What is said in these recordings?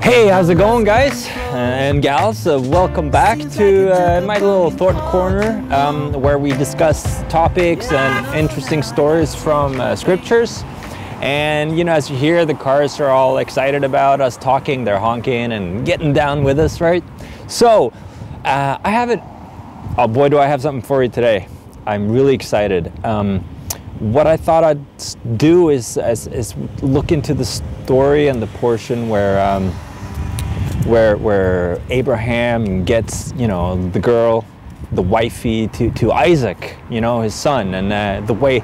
Hey, how's it going, guys and gals? Welcome back to my little thought corner where we discuss topics and interesting stories from scriptures. And you know, as you hear, the cars are all excited about us talking, they're honking and getting down with us, right? So I have it. Oh boy, do I have something for you today. I'm really excited. What I thought I'd do is look into the story and the portion where Abraham gets, you know, the girl, the wifey to Isaac, you know, his son, and the way,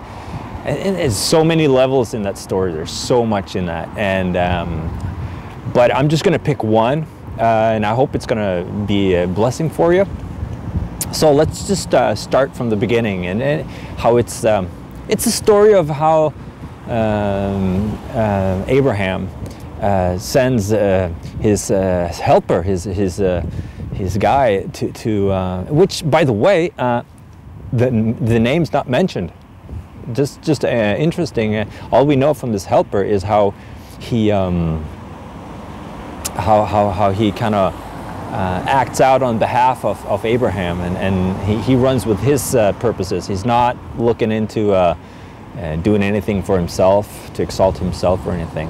and there's so many levels in that story. There's so much in that, and but I'm just gonna pick one, and I hope it's gonna be a blessing for you. So let's just start from the beginning, and how it's a story of how Abraham sends his helper, his guy to which, by the way, the name's not mentioned. Just interesting. All we know from this helper is how he kind of acts out on behalf of Abraham, and he runs with his purposes. He's not looking into doing anything for himself, to exalt himself or anything.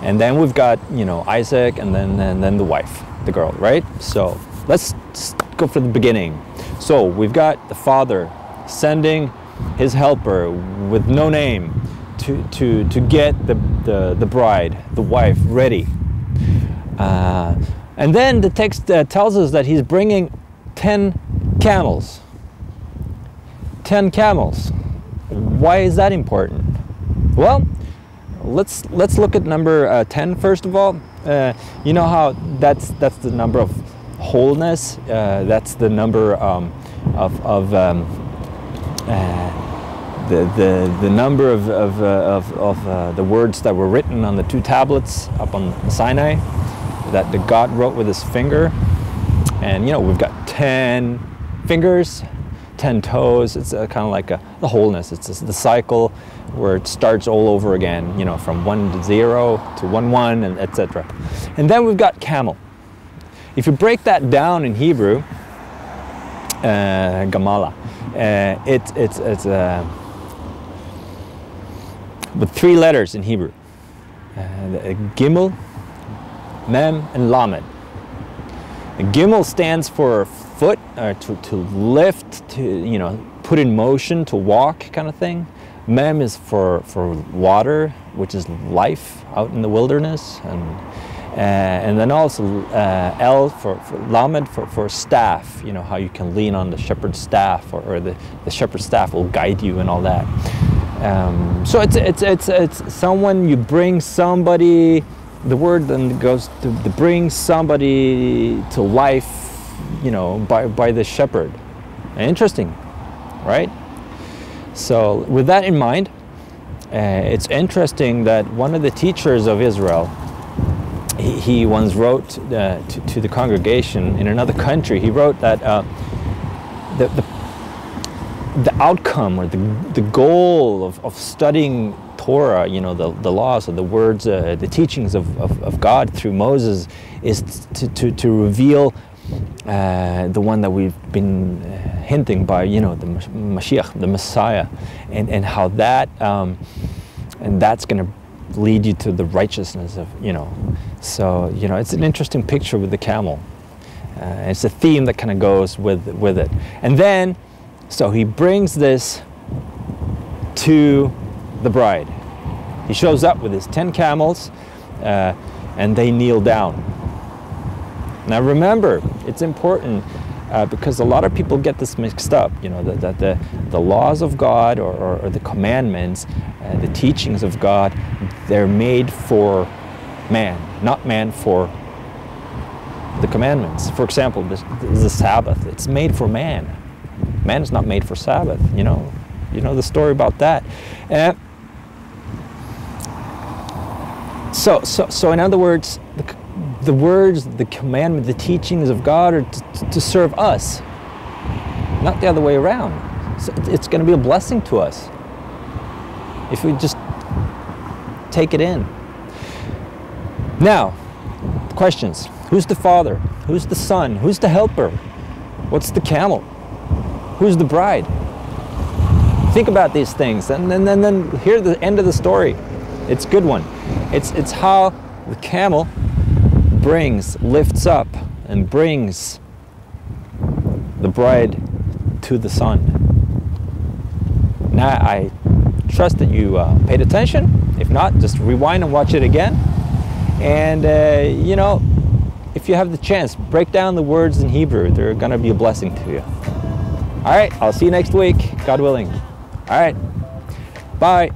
And then we've got, you know, Isaac, and then the wife, the girl, right? So let's just go for the beginning. So we've got the father sending his helper with no name to get the bride, the wife, ready. And then the text tells us that he's bringing 10 camels. 10 camels. Why is that important? Well, let's look at number 10 first of all. You know how that's the number of wholeness. That's the number of the number of the words that were written on the 2 tablets up on Sinai, that the God wrote with his finger. And you know, we've got 10 fingers, 10 toes. It's kind of like the wholeness. It's the cycle where it starts all over again, you know, from 1 to 0 to 1 1, and etc. And then we've got camel. If you break that down in Hebrew, gamala, it's with 3 letters in Hebrew: Gimel, Mem, and Lamed. Gimel stands for foot, to lift, to, you know, put in motion, to walk, kind of thing. Mem is for water, which is life out in the wilderness, and then also El for Lamed for staff. You know, how you can lean on the shepherd's staff, or the shepherd's staff will guide you and all that. So it's someone, you bring somebody. The word then goes to bring somebody to life, you know, by the shepherd. Interesting, right? So with that in mind, it's interesting that one of the teachers of Israel, he once wrote to the congregation in another country. He wrote that the outcome, or the goal of studying Torah, you know, the laws, or the words, the teachings of God through Moses, is to reveal the one that we've been hinting by, you know, the Mashiach, the Messiah, and how that and that's going to lead you to the righteousness of, you know. So, you know, it's an interesting picture with the camel. It's a theme that kind of goes with it. And then, so he brings this to the bride. He shows up with his 10 camels, and they kneel down. Now remember, it's important because a lot of people get this mixed up, you know, that the laws of God, or the commandments, the teachings of God, they're made for man, not man for the commandments. For example, the Sabbath, it's made for man. Man is not made for Sabbath, you know. You know the story about that. So in other words, the words, the commandment, the teachings of God are to serve us, not the other way around. So it's going to be a blessing to us if we just take it in. Now, questions. Who's the Father? Who's the Son? Who's the Helper? What's the camel? Who's the bride? Think about these things, and then hear the end of the story. It's a good one. It's how the camel lifts up and brings the bride to the Son. Now, I trust that you paid attention. If not, just rewind and watch it again. And, you know, if you have the chance, break down the words in Hebrew. They're going to be a blessing to you. All right, I'll see you next week, God willing. All right, bye.